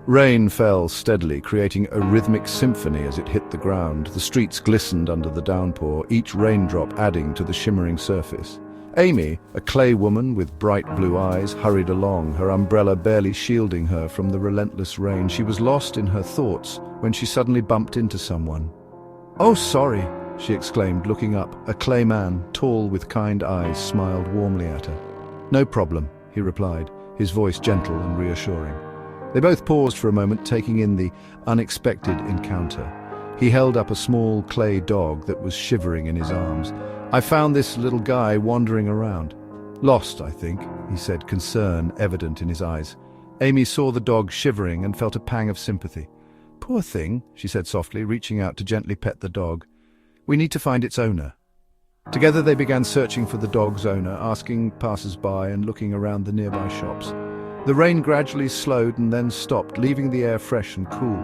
Rain fell steadily, creating a rhythmic symphony as it hit the ground. The streets glistened under the downpour, each raindrop adding to the shimmering surface. Amy, a clay woman with bright blue eyes, hurried along, her umbrella barely shielding her from the relentless rain. She was lost in her thoughts when she suddenly bumped into someone. "Oh, sorry," she exclaimed, looking up. A clay man, tall with kind eyes, smiled warmly at her. "No problem," he replied, his voice gentle and reassuring. They both paused for a moment, taking in the unexpected encounter. He held up a small clay dog that was shivering in his arms. "I found this little guy wandering around. Lost, I think," he said, concern evident in his eyes. Amy saw the dog shivering and felt a pang of sympathy. "Poor thing," she said softly, reaching out to gently pet the dog. "We need to find its owner." Together they began searching for the dog's owner, asking passers-by and looking around the nearby shops. The rain gradually slowed and then stopped, leaving the air fresh and cool.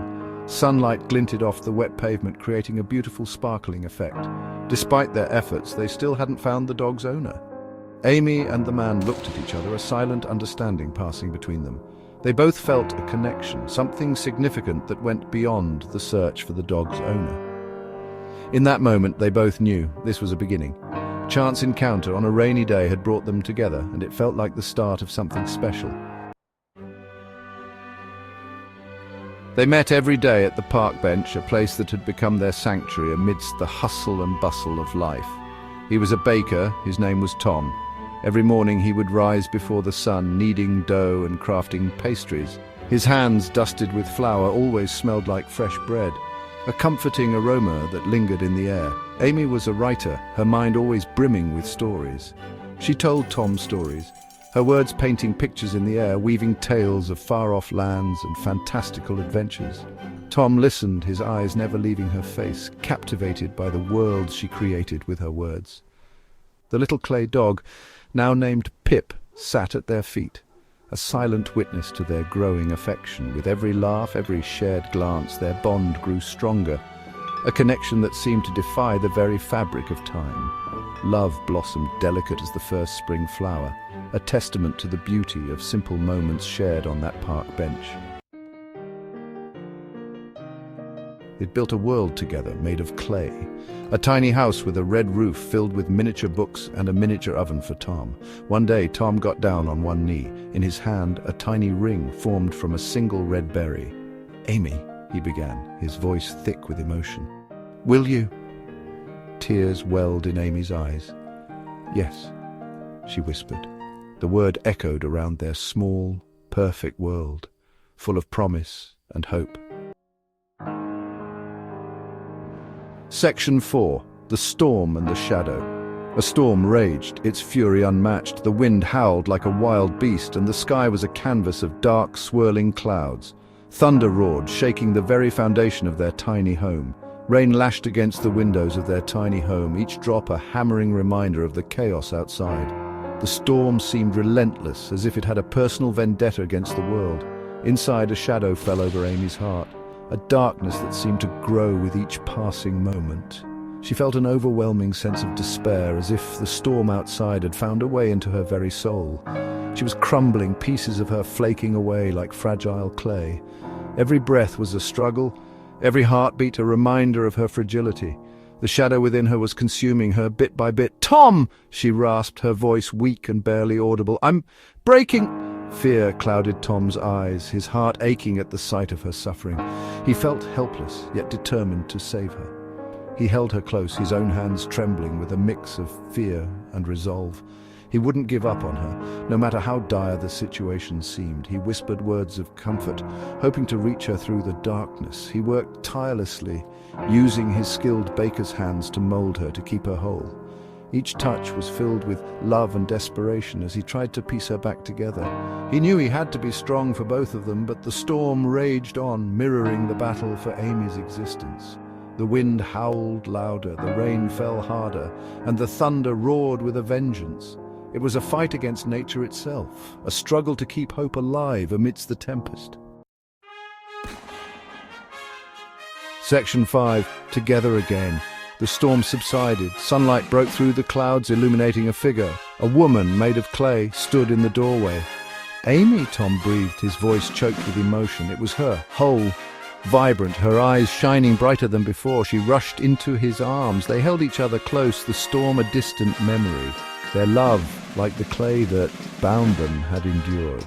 Sunlight glinted off the wet pavement, creating a beautiful sparkling effect. Despite their efforts, they still hadn't found the dog's owner. Amy and the man looked at each other, a silent understanding passing between them. They both felt a connection, something significant that went beyond the search for the dog's owner. In that moment, they both knew this was a beginning. Chance encounter on a rainy day had brought them together, and it felt like the start of something special. They met every day at the park bench, a place that had become their sanctuary amidst the hustle and bustle of life. He was a baker, his name was Tom. Every morning he would rise before the sun, kneading dough and crafting pastries. His hands, dusted with flour, always smelled like fresh bread, a comforting aroma that lingered in the air. Amy was a writer, her mind always brimming with stories. She told Tom stories, her words painting pictures in the air, weaving tales of far-off lands and fantastical adventures. Tom listened, his eyes never leaving her face, captivated by the worlds she created with her words. The little clay dog, now named Pip, sat at their feet, a silent witness to their growing affection. With every laugh, every shared glance, their bond grew stronger, a connection that seemed to defy the very fabric of time. Love blossomed delicate as the first spring flower, a testament to the beauty of simple moments shared on that park bench. They'd built a world together made of clay, a tiny house with a red roof filled with miniature books and a miniature oven for Tom. One day, Tom got down on one knee. In his hand, a tiny ring formed from a single red berry. "Amy," he began, his voice thick with emotion. "Will you?" Tears welled in Amy's eyes. "Yes," she whispered. The word echoed around their small, perfect world, full of promise and hope. Section 4. The Storm and the Shadow. A storm raged, its fury unmatched. The wind howled like a wild beast, and the sky was a canvas of dark, swirling clouds. Thunder roared, shaking the very foundation of their tiny home. Rain lashed against the windows of their tiny home, each drop a hammering reminder of the chaos outside. The storm seemed relentless, as if it had a personal vendetta against the world. Inside, a shadow fell over Amy's heart, a darkness that seemed to grow with each passing moment. She felt an overwhelming sense of despair, as if the storm outside had found a way into her very soul. She was crumbling, pieces of her flaking away like fragile clay. Every breath was a struggle, every heartbeat a reminder of her fragility. The shadow within her was consuming her bit by bit. "Tom!" she rasped, her voice weak and barely audible. "I'm breaking—" Fear clouded Tom's eyes, his heart aching at the sight of her suffering. He felt helpless, yet determined to save her. He held her close, his own hands trembling with a mix of fear and resolve. He wouldn't give up on her, no matter how dire the situation seemed. He whispered words of comfort, hoping to reach her through the darkness. He worked tirelessly, using his skilled baker's hands to mold her, to keep her whole. Each touch was filled with love and desperation as he tried to piece her back together. He knew he had to be strong for both of them, but the storm raged on, mirroring the battle for Amy's existence. The wind howled louder, the rain fell harder, and the thunder roared with a vengeance. It was a fight against nature itself, a struggle to keep hope alive amidst the tempest. Section 5. Together again. The storm subsided. Sunlight broke through the clouds, illuminating a figure. A woman made of clay stood in the doorway. Amy, Tom breathed, his voice choked with emotion. It was her, whole, vibrant, her eyes shining brighter than before. She rushed into his arms. They held each other close, the storm a distant memory. Their love, like the clay that bound them, had endured.